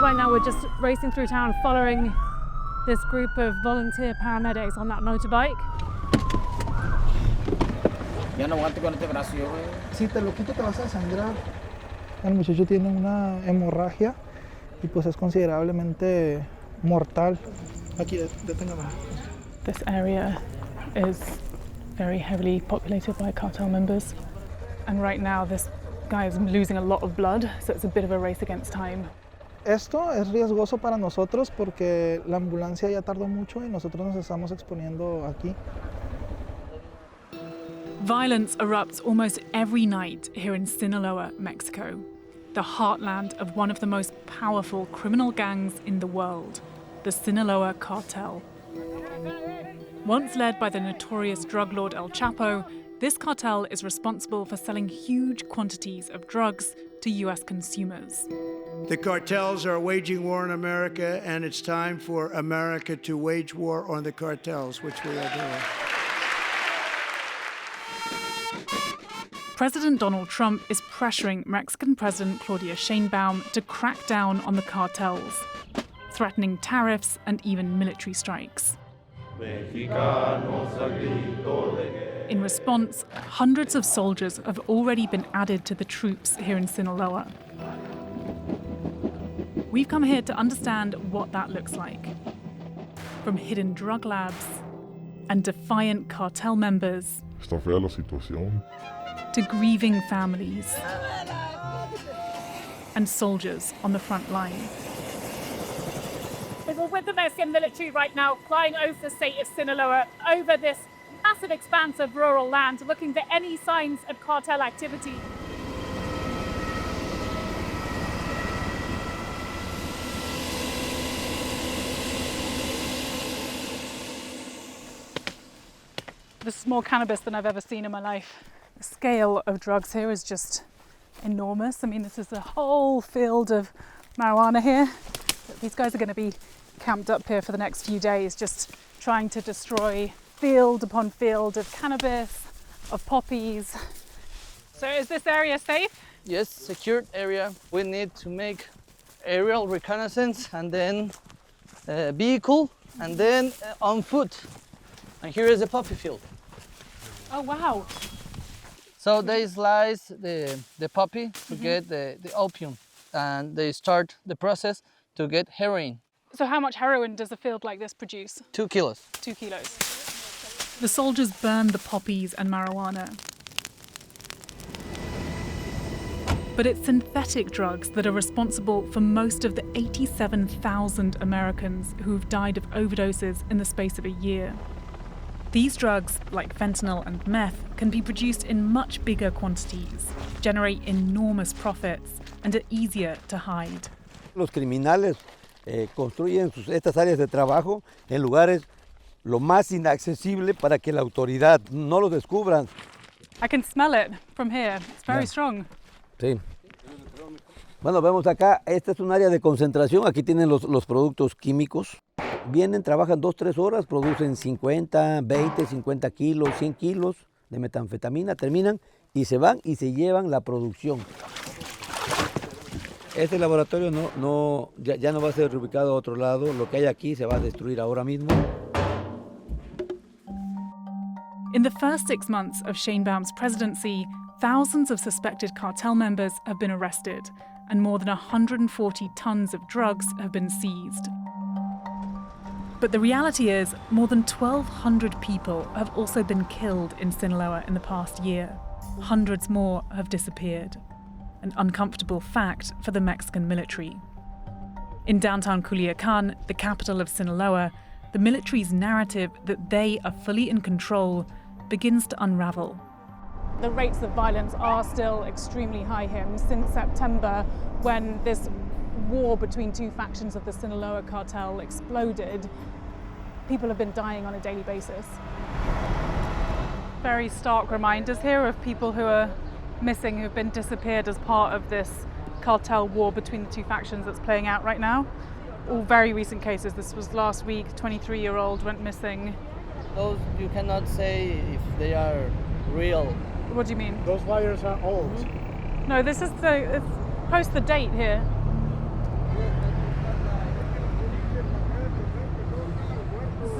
Right now we're just racing through town following this group of volunteer paramedics on that motorbike. Ya no aguante con este brazo, güey. Si te lo quito te vas a sangrar. El muchacho tiene una hemorragia y pues es considerablemente mortal. Aquí, deténgame. This area is very heavily populated by cartel members. And right now this guy is losing a lot of blood, so it's a bit of a race against time. Esto es riesgoso para nosotros porque la ambulancia ya tardó mucho y nosotros nos estamos exponiendo aquí. Violence erupts almost every night here in Sinaloa, Mexico, the heartland of one of the most powerful criminal gangs in the world, the Sinaloa Cartel. Once led by the notorious drug lord El Chapo, this cartel is responsible for selling huge quantities of drugs to US consumers. The cartels are waging war in America, and it's time for America to wage war on the cartels, which we are doing. President Donald Trump is pressuring Mexican President Claudia Sheinbaum to crack down on the cartels, threatening tariffs and even military strikes. In response, hundreds of soldiers have already been added to the troops here in Sinaloa. We've come here to understand what that looks like. From hidden drug labs and defiant cartel members Está fea la situación. to grieving families and soldiers on the front line. We're with the Mexican military right now, flying over the state of Sinaloa, over this massive expanse of rural land, looking for any signs of cartel activity. This is more cannabis than I've ever seen in my life. The scale of drugs here is just enormous. I mean, this is a whole field of marijuana here. These guys are going to be camped up here for the next few days, just trying to destroy field upon field of cannabis, of poppies. So is this area safe? Yes, secured area. We need to make aerial reconnaissance and then vehicle and then on foot. And here is the poppy field. Oh, wow. So they slice the poppy to get the opium, and they start the process to get heroin. So how much heroin does a field like this produce? 2 kilos. 2 kilos. The soldiers burn the poppies and marijuana. But it's synthetic drugs that are responsible for most of the 87,000 Americans who've died of overdoses in the space of a year. These drugs, like fentanyl and meth, can be produced in much bigger quantities, generate enormous profits, and are easier to hide. Los criminales construyen estas áreas de trabajo en lugares lo más inaccesible para que la autoridad no los descubra. I can smell it from here. It's very strong. Sí. Bueno, vemos acá, esta es un área de concentración, aquí tienen los productos químicos. Vienen, trabajan 2-3 horas, producen 50, 20, 50 kilos, 100 kilos de metanfetamina, terminan y se van y se llevan la producción. Este laboratorio ya no va a ser reubicado a otro lado, lo que hay aquí se va a destruir ahora mismo. In the first 6 months of Sheinbaum's presidency, thousands of suspected cartel members have been arrested, and more than 140 tons of drugs have been seized. But the reality is, more than 1,200 people have also been killed in Sinaloa in the past year. Hundreds more have disappeared. An uncomfortable fact for the Mexican military. In downtown Culiacan, the capital of Sinaloa, the military's narrative that they are fully in control begins to unravel. The rates of violence are still extremely high here. Since September, when this war between two factions of the Sinaloa cartel exploded, people have been dying on a daily basis. Very stark reminders here of people who are missing, who've been disappeared as part of this cartel war between the two factions that's playing out right now. All very recent cases. This was last week, 23-year-old went missing. Those you cannot say if they are real. What do you mean? Those flyers are old. No, this is it's post the date here.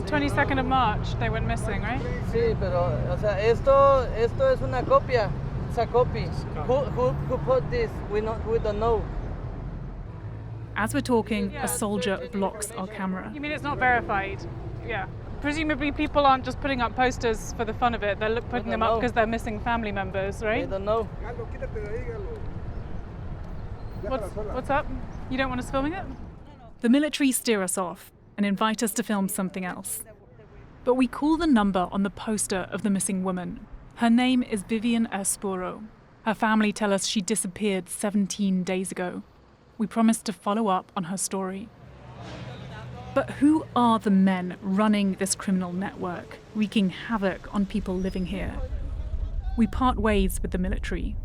22nd of March, they went missing, right? Sí, pero, o sea, esto es una copia. It's a copy. Who put this? We don't know. As we're talking, a soldier blocks our camera. You mean it's not verified? Yeah. Presumably people aren't just putting up posters for the fun of it. They're putting them up because they're missing family members, right? They don't know. What's up? You don't want us filming it? The military steer us off and invite us to film something else. But we call the number on the poster of the missing woman. Her name is Vivian Espuro. Her family tell us she disappeared 17 days ago. We promised to follow up on her story. But who are the men running this criminal network, wreaking havoc on people living here? We part ways with the military.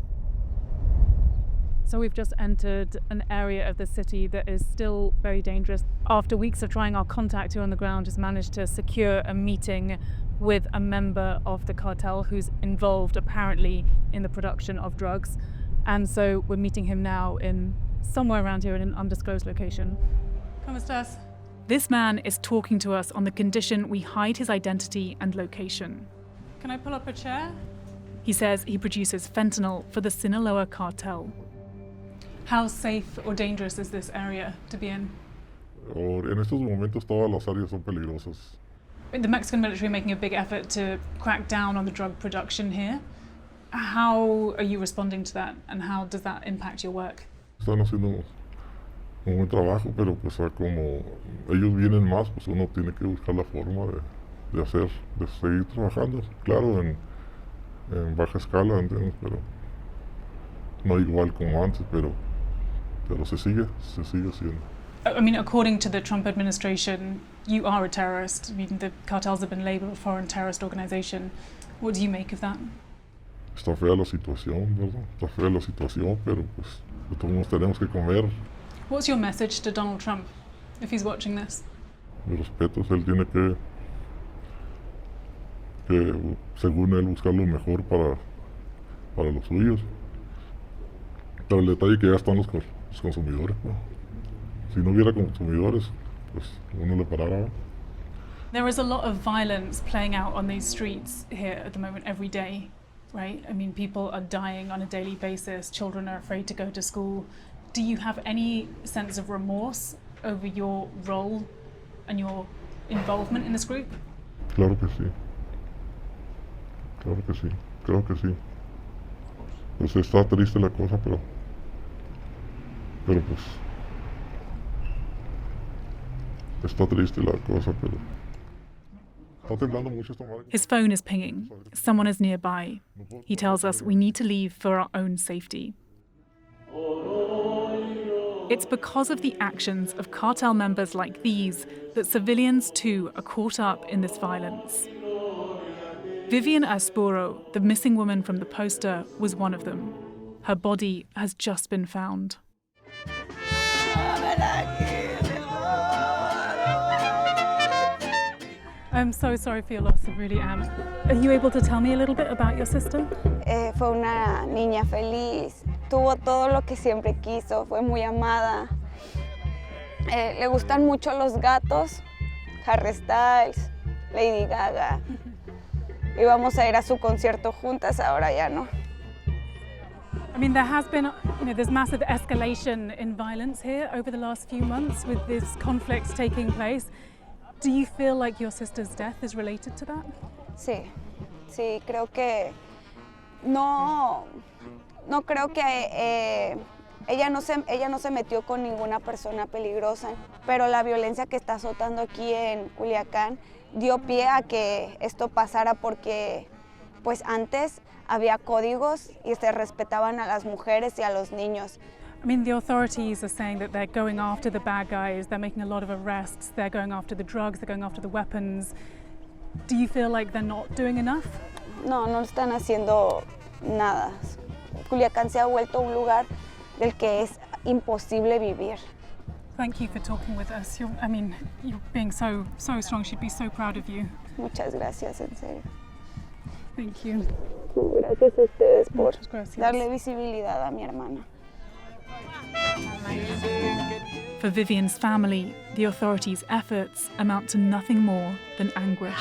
So we've just entered an area of the city that is still very dangerous. After weeks of trying, our contact here on the ground has managed to secure a meeting with a member of the cartel who's involved apparently in the production of drugs. And so we're meeting him now in somewhere around here in an undisclosed location. ¿Cómo estás? This man is talking to us on the condition we hide his identity and location. Can I pull up a chair? He says he produces fentanyl for the Sinaloa Cartel. How safe or dangerous is this area to be in? En estos momentos todas las áreas son peligrosas. The Mexican military are making a big effort to crack down on the drug production here. How are you responding to that, and how does that impact your work? Están haciendo un buen trabajo, pero pues como ellos vienen más, pues uno tiene que buscar la forma de seguir trabajando. Claro, en baja escala, ¿entiendes? Pero no igual como antes, pero se sigue haciendo. I mean, according to the Trump administration, you are a terrorist. I mean, the cartels have been labeled a foreign terrorist organization. What do you make of that? Está fea la situación, ¿verdad? Está fea la situación, pero pues todos tenemos que comer. What's your message to Donald Trump, if he's watching this? Mis respetos, él tiene que según él, buscar lo mejor para los suyos. Pero el detalle es que ya están los consumidores, ¿no? Si no hubiera consumidores, pues uno le parara. There is a lot of violence playing out on these streets here at the moment every day, right? I mean, people are dying on a daily basis. Children are afraid to go to school. Do you have any sense of remorse over your role and your involvement in this group? Claro que sí. Claro que sí. Creo que sí. Pues está triste la cosa, pero pues está triste la cosa, pero está temblando mucho esta madre. His phone is pinging. Someone is nearby. He tells us we need to leave for our own safety. It's because of the actions of cartel members like these that civilians too are caught up in this violence. Vivian Espuro, the missing woman from the poster, was one of them. Her body has just been found. I'm so sorry for your loss, I really am. Are you able to tell me a little bit about your sister? Fue una niña feliz, tuvo todo lo que siempre quiso, fue muy amada. Le gustan mucho los gatos, Harry Styles, Lady Gaga. Íbamos a ir a su concierto juntas, ahora ya no. I mean, there has been, there's massive escalation in violence here over the last few months with these conflicts taking place. Do you feel like your sister's death is related to that? Sí, creo que no creo que ella no se metió con ninguna persona peligrosa, pero la violencia que está azotando aquí en Culiacán dio pie a que esto pasara porque pues antes había códigos y se respetaban a las mujeres y a los niños. I mean, the authorities are saying that they're going after the bad guys, they're making a lot of arrests, they're going after the drugs, they're going after the weapons. Do you feel like they're not doing enough? No están haciendo nada. Culiacán se ha vuelto un lugar del que es imposible vivir. Thank you for talking with us. You're being so strong. She'd be so proud of you. Muchas gracias, en serio. Thank you. Gracias a ustedes por Muchas gracias. darle visibilidad a mi hermana. For Vivian's family, the authorities' efforts amount to nothing more than anguish.